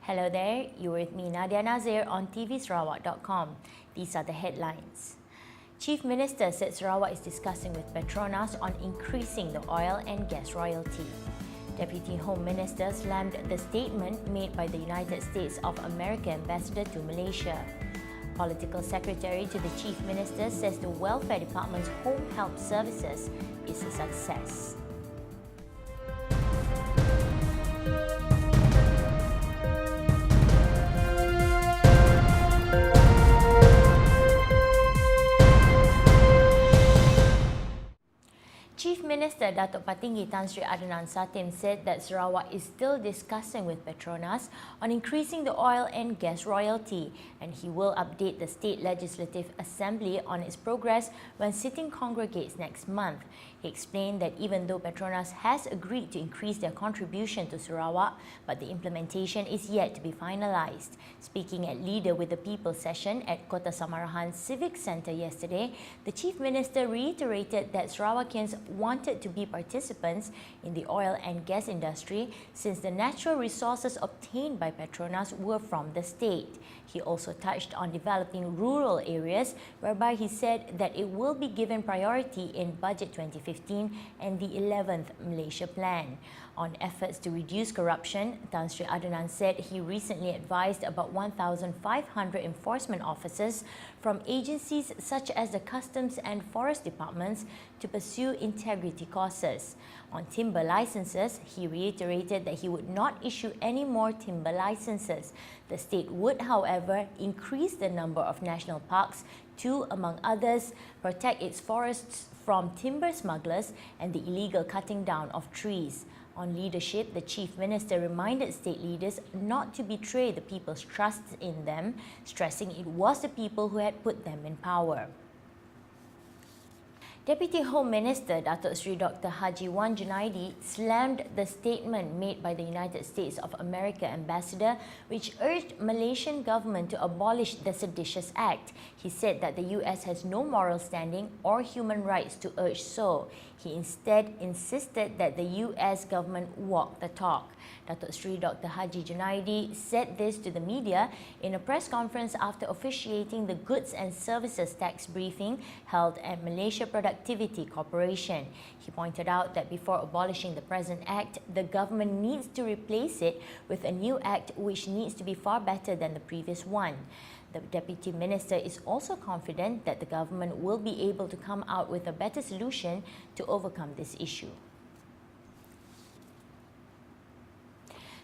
Hello there, you're with me Nadia Nazir on tvsarawak.com. These are the headlines. Chief Minister said Sarawak is discussing with Petronas on increasing the oil and gas royalty. Deputy Home Minister slammed the statement made by the United States of America ambassador to Malaysia. Political Secretary to the Chief Minister says the Welfare Department's home help services is a success. Chief Minister Datuk Patinggi Tan Sri Adnan Satim said that Sarawak is still discussing with Petronas on increasing the oil and gas royalty, and he will update the State Legislative Assembly on its progress when sitting congregates next month. He explained that even though Petronas has agreed to increase their contribution to Sarawak, but the implementation is yet to be finalised. Speaking at Leader with the People session at Kota Samarahan Civic Centre yesterday, the Chief Minister reiterated that Sarawakians wanted to be participants in the oil and gas industry since the natural resources obtained by Petronas were from the state. He also touched on developing rural areas, whereby he said that it will be given priority in Budget 2015 and the 11th Malaysia Plan. On efforts to reduce corruption, Tan Sri Adnan said he recently advised about 1,500 enforcement officers from agencies such as the Customs and Forest Departments to pursue integrity courses. On timber licenses, he reiterated that he would not issue any more timber licenses. The state would, however, increase the number of national parks to, among others, protect its forests from timber smugglers and the illegal cutting down of trees. On leadership, the Chief Minister reminded state leaders not to betray the people's trust in them, stressing it was the people who had put them in power. Deputy Home Minister Datuk Sri Dr. Haji Wan Junaidi slammed the statement made by the United States of America ambassador, which urged Malaysian government to abolish the Seditious Act. He said that the US has no moral standing or human rights to urge so. He instead insisted that the US government walk the talk. Datuk Sri Dr. Haji Junaidi said this to the media in a press conference after officiating the Goods and Services Tax briefing held at Malaysia Productivity Corporation. He pointed out that before abolishing the present act, the government needs to replace it with a new act which needs to be far better than the previous one. The Deputy Minister is also confident that the government will be able to come out with a better solution to overcome this issue.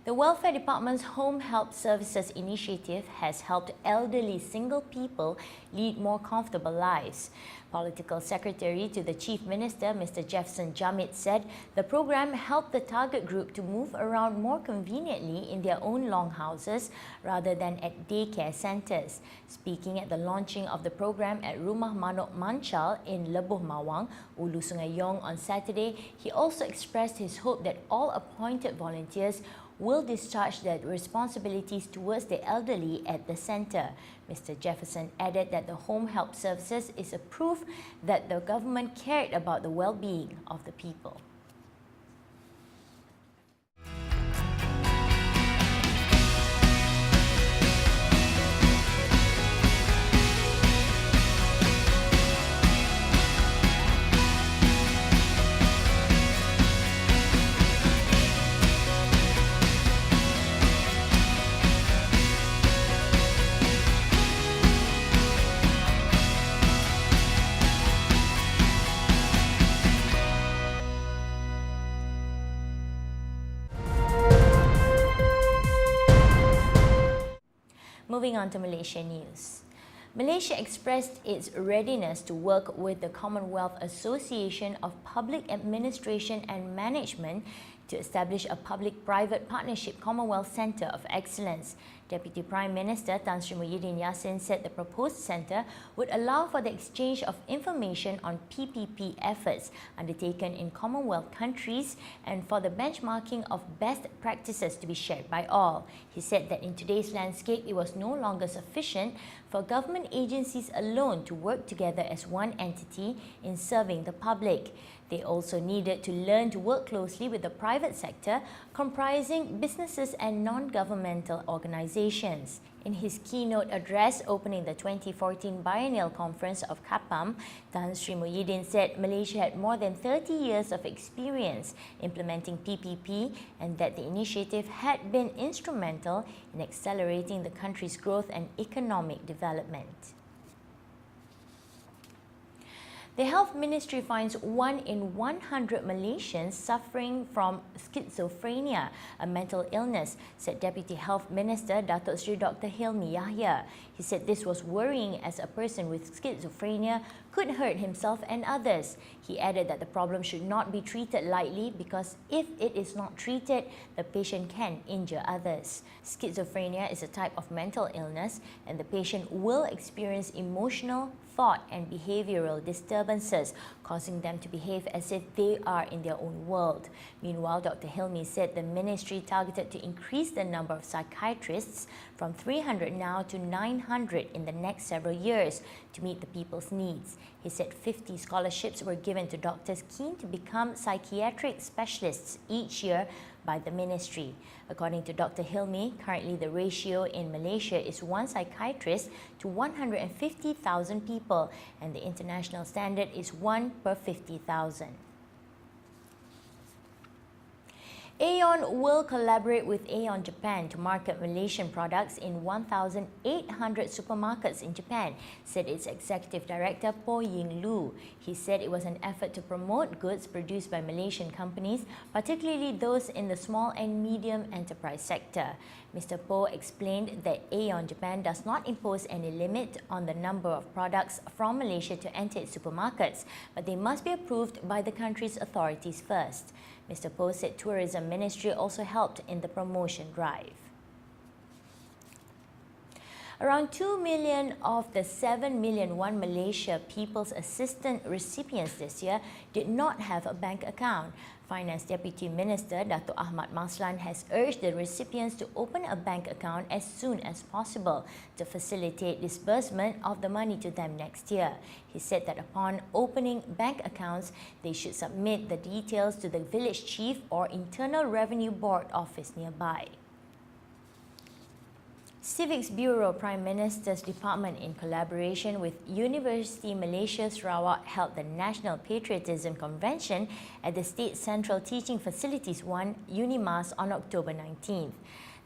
The Welfare Department's Home Help Services initiative has helped elderly single people lead more comfortable lives. Political Secretary to the Chief Minister, Mr. Jefferson Jamit, said the program helped the target group to move around more conveniently in their own longhouses rather than at daycare centres. Speaking at the launching of the program at Rumah Manuk Manchal in Lebuh Mawang, Ulu Sungai Yong on Saturday, he also expressed his hope that all appointed volunteers will discharge their responsibilities towards the elderly at the centre. Mr. Jefferson added that the home help services is a proof that the government cared about the well-being of the people. Moving on to Malaysia news. Malaysia expressed its readiness to work with the Commonwealth Association of Public Administration and Management to establish a public-private partnership Commonwealth Centre of Excellence. Deputy Prime Minister Tan Sri Muhyiddin Yassin said the proposed centre would allow for the exchange of information on PPP efforts undertaken in Commonwealth countries and for the benchmarking of best practices to be shared by all. He said that in today's landscape, it was no longer sufficient for government agencies alone to work together as one entity in serving the public. They also needed to learn to work closely with the private sector, comprising businesses and non-governmental organizations. In his keynote address opening the 2014 Biennial Conference of KAPAM, Tan Sri Muhyiddin said Malaysia had more than 30 years of experience implementing PPP and that the initiative had been instrumental in accelerating the country's growth and economic development. The Health Ministry finds 1 in 100 Malaysians suffering from schizophrenia, a mental illness, said Deputy Health Minister Datuk Sri Dr. Hilmi Yahya. He said this was worrying as a person with schizophrenia could hurt himself and others. He added that the problem should not be treated lightly because if it is not treated, the patient can injure others. Schizophrenia is a type of mental illness and the patient will experience emotional, thought and behavioral disturbances, causing them to behave as if they are in their own world. Meanwhile, Dr. Hilmi said the ministry targeted to increase the number of psychiatrists from 300 now to 900 in the next several years to meet the people's needs. He said 50 scholarships were given to doctors keen to become psychiatric specialists each year by the ministry. According to Dr. Hilmi, currently the ratio in Malaysia is 1 psychiatrist to 150,000 people and the international standard is 1 per 50,000. Aeon will collaborate with Aeon Japan to market Malaysian products in 1,800 supermarkets in Japan, said its Executive Director Po Ying Lu. He said it was an effort to promote goods produced by Malaysian companies, particularly those in the small and medium enterprise sector. Mr. Po explained that Aeon Japan does not impose any limit on the number of products from Malaysia to enter its supermarkets, but they must be approved by the country's authorities first. Mr. Po said Tourism Ministry also helped in the promotion drive. Around 2 million of the 7 million One Malaysia People's Assistance recipients this year did not have a bank account. Finance Deputy Minister Dato' Ahmad Maslan has urged the recipients to open a bank account as soon as possible to facilitate disbursement of the money to them next year. He said that upon opening bank accounts, they should submit the details to the village chief or Internal Revenue Board office nearby. Civics Bureau Prime Minister's Department in collaboration with University Malaysia Sarawak held the National Patriotism Convention at the State Central Teaching Facilities 1 UNIMAS on October 19th.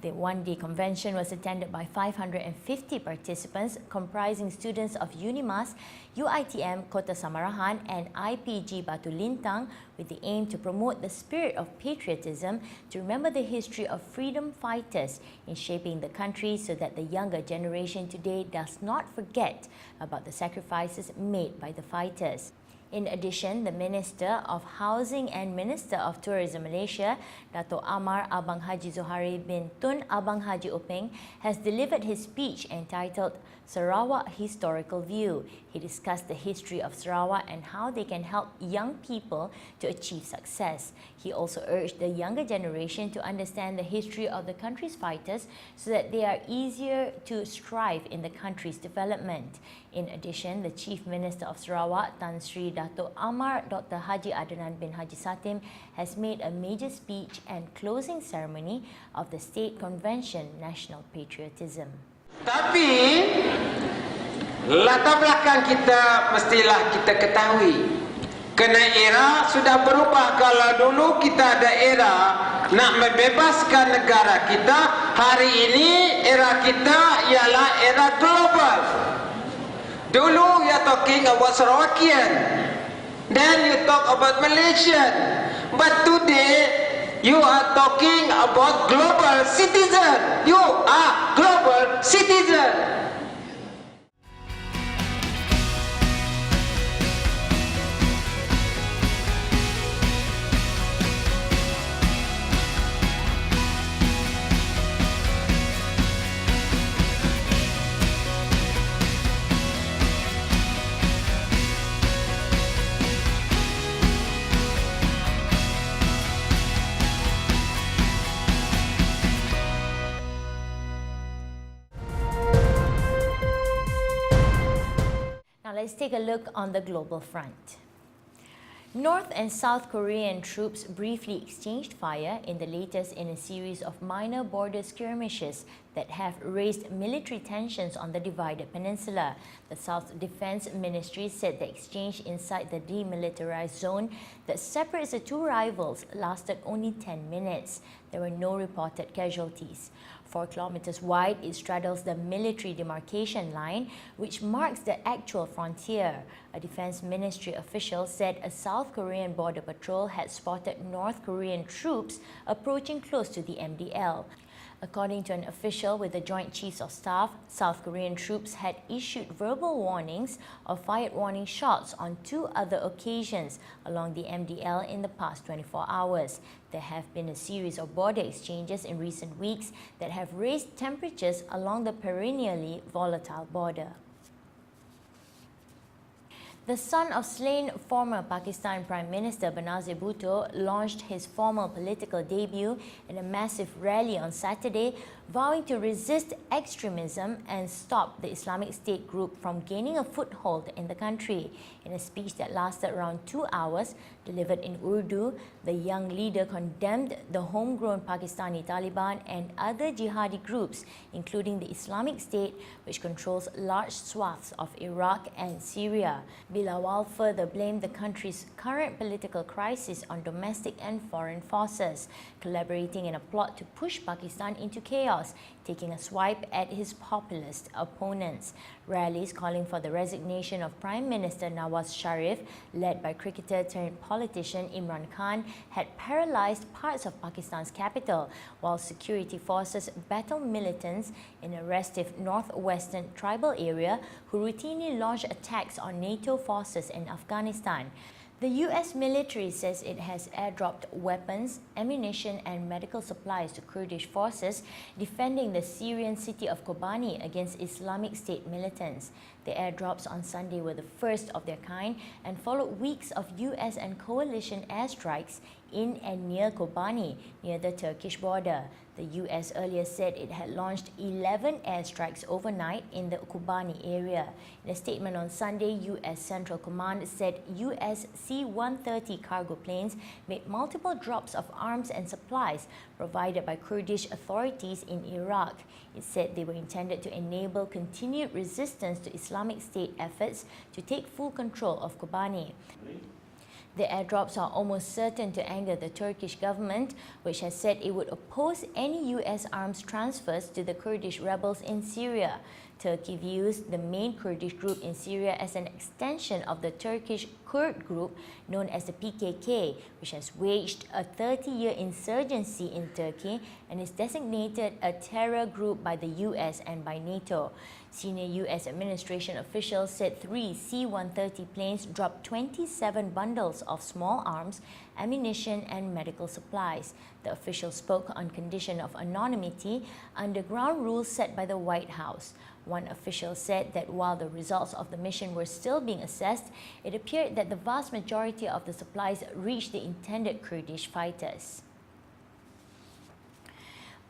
The one-day convention was attended by 550 participants comprising students of UNIMAS, UITM Kota Samarahan and IPG Batu Lintang with the aim to promote the spirit of patriotism, to remember the history of freedom fighters in shaping the country so that the younger generation today does not forget about the sacrifices made by the fighters. In addition, the Minister of Housing and Minister of Tourism Malaysia, Dato' Amar Abang Haji Zohari bin Tun Abang Haji Openg, has delivered his speech entitled Sarawak Historical View. He discussed the history of Sarawak and how they can help young people to achieve success. He also urged the younger generation to understand the history of the country's fighters so that they are easier to strive in the country's development. In addition, the Chief Minister of Sarawak, Tan Sri Dato' Amar Dr. Haji Adnan bin Haji Satim, has made a major speech and closing ceremony of the State Convention National Patriotism. Tapi latar belakang kita mestilah kita ketahui. Kerana era sudah berubah. Kalau dulu kita ada era nak membebaskan negara kita, hari ini era kita ialah era global. Dulu you are talking about Sarawakian, then you talk about Malaysian, but today you are talking about global citizen. You are global citizen. Now let's take a look on the global front. North and South Korean troops briefly exchanged fire in the latest in a series of minor border skirmishes that have raised military tensions on the divided peninsula. The South Defense Ministry said the exchange inside the demilitarized zone that separates the two rivals lasted only 10 minutes. There were no reported casualties. 4 kilometers wide, it straddles the military demarcation line, which marks the actual frontier. A Defense Ministry official said a South Korean border patrol had spotted North Korean troops approaching close to the MDL. According to an official with the Joint Chiefs of Staff, South Korean troops had issued verbal warnings or fired warning shots on 2 other occasions along the MDL in the past 24 hours. There have been a series of border exchanges in recent weeks that have raised temperatures along the perennially volatile border. The son of slain former Pakistan Prime Minister Benazir Bhutto launched his formal political debut in a massive rally on Saturday, vowing to resist extremism and stop the Islamic State group from gaining a foothold in the country. In a speech that lasted around 2 hours, delivered in Urdu, the young leader condemned the homegrown Pakistani Taliban and other jihadi groups, including the Islamic State, which controls large swaths of Iraq and Syria. Bilawal further blamed the country's current political crisis on domestic and foreign forces, collaborating in a plot to push Pakistan into chaos, taking a swipe at his populist opponents. Rallies calling for the resignation of Prime Minister Nawaz Sharif, led by cricketer turned politician Imran Khan, had paralyzed parts of Pakistan's capital, while security forces battled militants in a restive northwestern tribal area who routinely launch attacks on NATO forces in Afghanistan. The US military says it has airdropped weapons, ammunition and medical supplies to Kurdish forces defending the Syrian city of Kobani against Islamic State militants. The airdrops on Sunday were the first of their kind and followed weeks of US and coalition airstrikes in and near Kobani, near the Turkish border. The US earlier said it had launched 11 airstrikes overnight in the Kobani area. In a statement on Sunday, US Central Command said US C-130 cargo planes made multiple drops of arms and supplies provided by Kurdish authorities in Iraq. It said they were intended to enable continued resistance to Islamic State efforts to take full control of Kobani. The airdrops are almost certain to anger the Turkish government, which has said it would oppose any US arms transfers to the Kurdish rebels in Syria. Turkey views the main Kurdish group in Syria as an extension of the Turkish Kurd group known as the PKK, which has waged a 30-year insurgency in Turkey and is designated a terror group by the US and by NATO. Senior US administration officials said 3 C-130 planes dropped 27 bundles of small arms, ammunition and medical supplies. The official spoke on condition of anonymity under ground rules set by the White House. One official said that while the results of the mission were still being assessed, it appeared that the vast majority of the supplies reached the intended Kurdish fighters.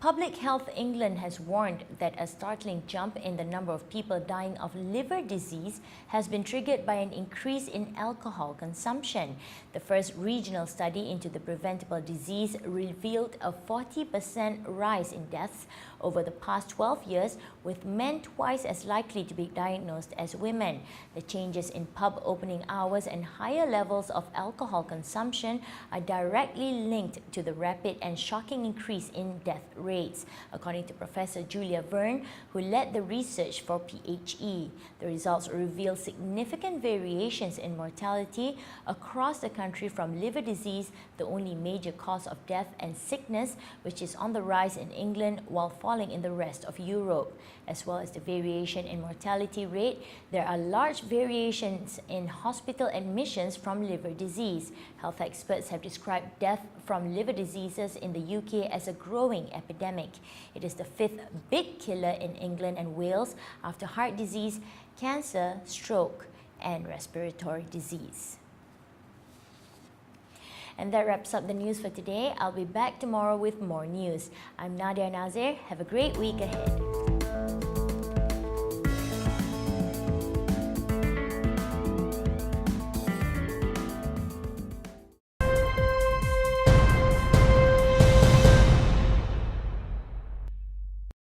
Public Health England has warned that a startling jump in the number of people dying of liver disease has been triggered by an increase in alcohol consumption. The first regional study into the preventable disease revealed a 40% rise in deaths over the past 12 years, with men twice as likely to be diagnosed as women. The changes in pub opening hours and higher levels of alcohol consumption are directly linked to the rapid and shocking increase in death rates, according to Professor Julia Verne, who led the research for PHE. The results reveal significant variations in mortality across the country from liver disease, the only major cause of death and sickness, which is on the rise in England while falling in the rest of Europe. As well as the variation in mortality rate, there are large variations in hospital admissions from liver disease. Health experts have described death from liver diseases in the UK as a growing epidemic. It is the 5th big killer in England and Wales after heart disease, cancer, stroke, and respiratory disease. And that wraps up the news for today. I'll be back tomorrow with more news. I'm Nadia Nazir. Have a great week ahead.